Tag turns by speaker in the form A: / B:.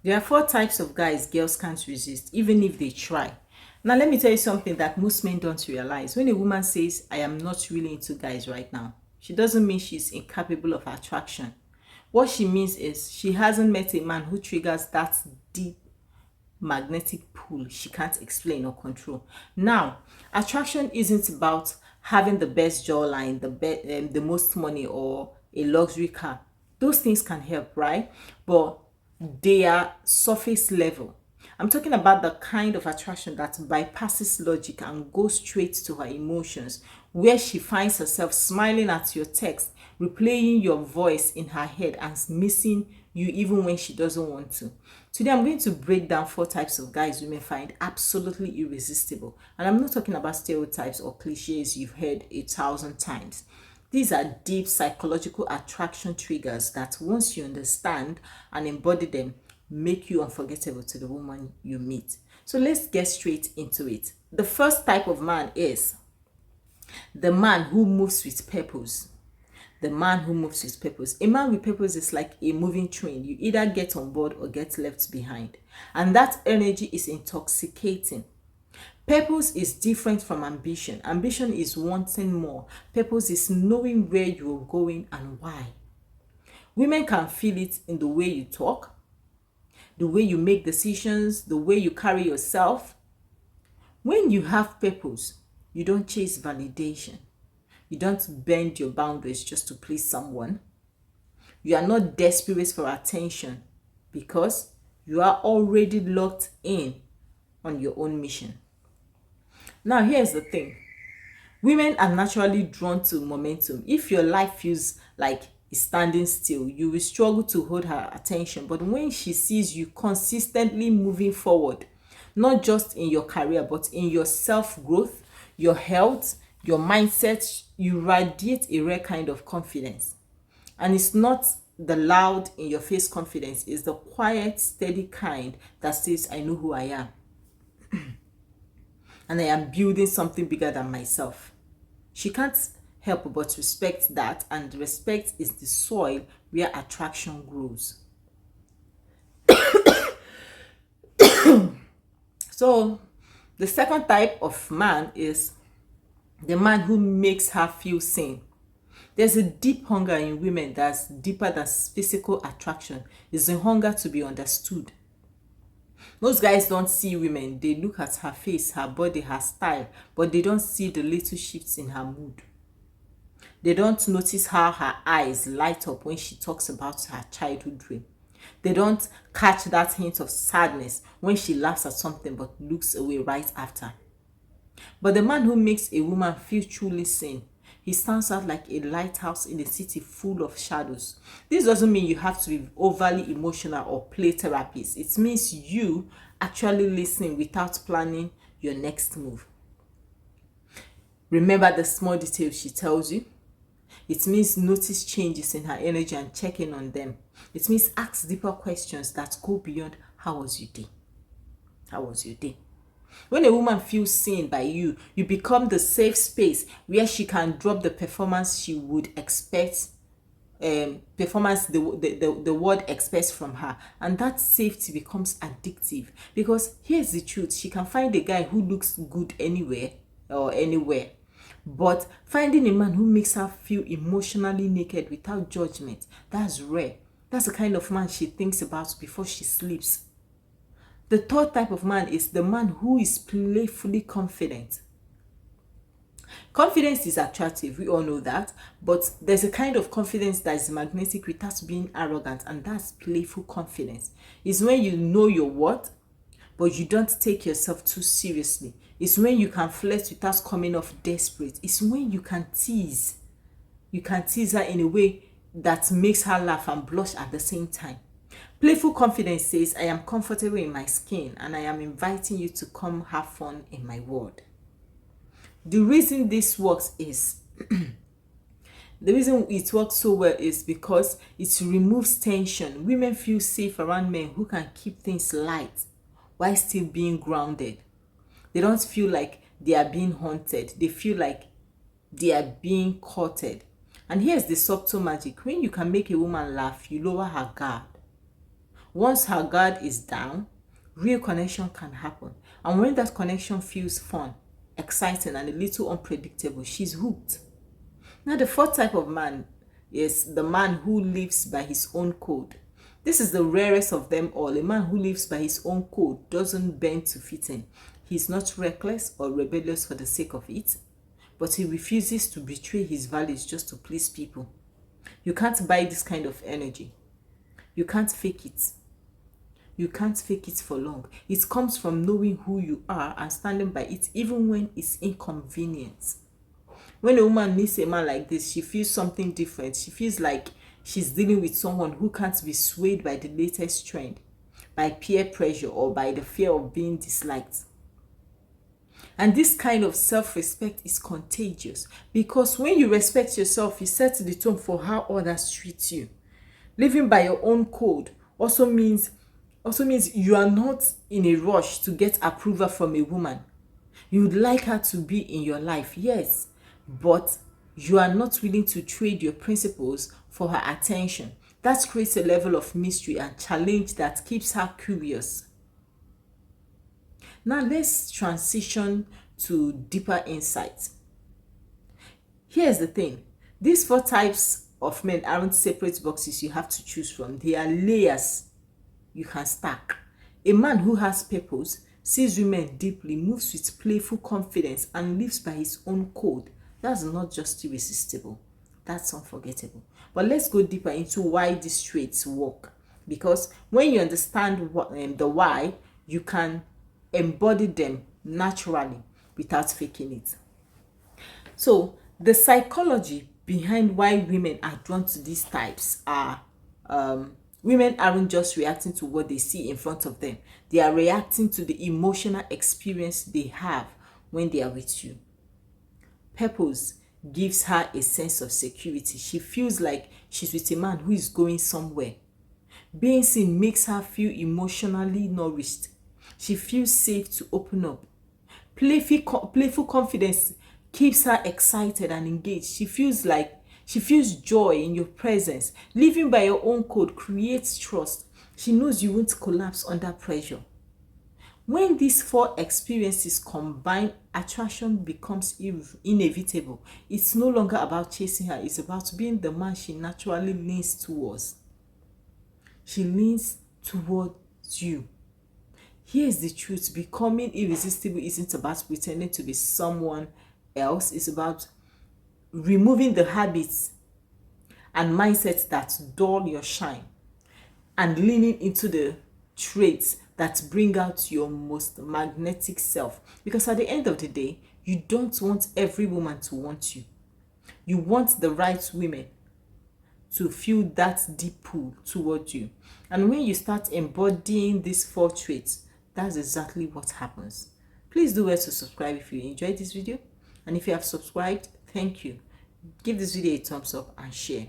A: There are four types of guys girls can't resist, even if they try. Now, let me tell you something that most men don't realize. When a woman says, I am not really into guys right now, she doesn't mean she's incapable of attraction. What she means is she hasn't met a man who triggers that deep magnetic pull she can't explain or control. Now, attraction isn't about having the best jawline, the most money, or a luxury car. Those things can help, right? But they are surface level. I'm talking about the kind of attraction that bypasses logic and goes straight to her emotions, where she finds herself smiling at your text, replaying your voice in her head, and missing you even when she doesn't want to. Today, I'm going to break down four types of guys women find absolutely irresistible. And I'm not talking about stereotypes or cliches you've heard 1,000 times. These are deep psychological attraction triggers that, once you understand and embody them, make you unforgettable to the woman you meet. So let's get straight into it. The first type of man is the man who moves with purpose. The man who moves with purpose. A man with purpose is like a moving train. You either get on board or get left behind. And that energy is intoxicating. Purpose is different from ambition. Ambition is wanting more. Purpose is knowing where you're going and why. Women can feel it in the way you talk, the way you make decisions, the way you carry yourself. When you have purpose, you don't chase validation. You don't bend your boundaries just to please someone. You are not desperate for attention because you are already locked in on your own mission. Now, here's the thing. Women are naturally drawn to momentum. If your life feels like it's standing still, you will struggle to hold her attention. But when she sees you consistently moving forward, not just in your career, but in your self-growth, your health, your mindset, you radiate a rare kind of confidence. And it's not the loud in your face confidence, it's the quiet, steady kind that says, I know who I am. And I am building something bigger than myself. She can't help but respect that, and respect is the soil where attraction grows. So, the second type of man is the man who makes her feel seen. There's a deep hunger in women that's deeper than physical attraction. It's a hunger to be understood. Most guys don't see women. They look at her face, her body, her style, but they don't see the little shifts in her mood. They don't notice how her eyes light up when she talks about her childhood dream. They don't catch that hint of sadness when she laughs at something but looks away right after. But the man who makes a woman feel truly seen, he stands out like a lighthouse in a city full of shadows. This doesn't mean you have to be overly emotional or play therapist. It means you actually listen without planning your next move. Remember the small details she tells you. It means notice changes in her energy and check in on them. It means ask deeper questions that go beyond how was your day? How was your day? When a woman feels seen by you, you become the safe space where she can drop the performance she would expect, performance the world expects from her. And that safety becomes addictive. Because here's the truth, she can find a guy who looks good anywhere or anywhere. But finding a man who makes her feel emotionally naked without judgment, that's rare. That's the kind of man she thinks about before she sleeps. The third type of man is the man who is playfully confident. Confidence is attractive, we all know that, but there's a kind of confidence that is magnetic without being arrogant, and that's playful confidence. It's when you know your worth, but you don't take yourself too seriously. It's when you can flirt without coming off desperate. It's when you can tease. You can tease her in a way that makes her laugh and blush at the same time. Playful confidence says, I am comfortable in my skin and I am inviting you to come have fun in my world. The reason this works is, the reason it works so well is because it removes tension. Women feel safe around men who can keep things light while still being grounded. They don't feel like they are being haunted. They feel like they are being courted. And here's the subtle magic. When you can make a woman laugh, you lower her guard. Once her guard is down, real connection can happen. And when that connection feels fun, exciting, and a little unpredictable, she's hooked. Now, the fourth type of man is the man who lives by his own code. This is the rarest of them all. A man who lives by his own code doesn't bend to fit in. He's not reckless or rebellious for the sake of it, but he refuses to betray his values just to please people. You can't buy this kind of energy. You can't fake it. You can't fake it for long. It comes from knowing who you are and standing by it even when it's inconvenient. When a woman meets a man like this, she feels something different. She feels like she's dealing with someone who can't be swayed by the latest trend, by peer pressure, or by the fear of being disliked. And this kind of self-respect is contagious, because when you respect yourself, you set the tone for how others treat you. Living by your own code also means you are not in a rush to get approval from a woman. You would like her to be in your life, yes, but you are not willing to trade your principles for her attention. That creates a level of mystery and challenge that keeps her curious. Now let's transition to deeper insights. Here's the thing. These four types of men aren't separate boxes you have to choose from. They are layers you can stack. A man who has purpose, sees women deeply, moves with playful confidence, and lives by his own code. That's not just irresistible. That's unforgettable. But let's go deeper into why these traits work. Because when you understand the why, you can embody them naturally without faking it. So the psychology behind why women are drawn to these types are women aren't just reacting to what they see in front of them. They are reacting to the emotional experience they have when they are with you. Purpose gives her a sense of security. She feels like she's with a man who is going somewhere. Being seen makes her feel emotionally nourished. She feels safe to open up. Playful confidence keeps her excited and engaged. She feels joy in your presence. Living by your own code creates trust. She knows you won't collapse under pressure. When these four experiences combine, attraction becomes inevitable. It's no longer about chasing her. It's about being the man she naturally leans towards. She leans towards you. Here's the truth. Becoming irresistible isn't about pretending to be someone else. It's about removing the habits and mindsets that dull your shine and leaning into the traits that bring out your most magnetic self. Because at the end of the day, you don't want every woman to want you. You want the right women to feel that deep pull towards you. And when you start embodying these four traits, that's exactly what happens. Please do well to subscribe if you enjoyed this video. And if you have subscribed, thank you. Give this video a thumbs up and share.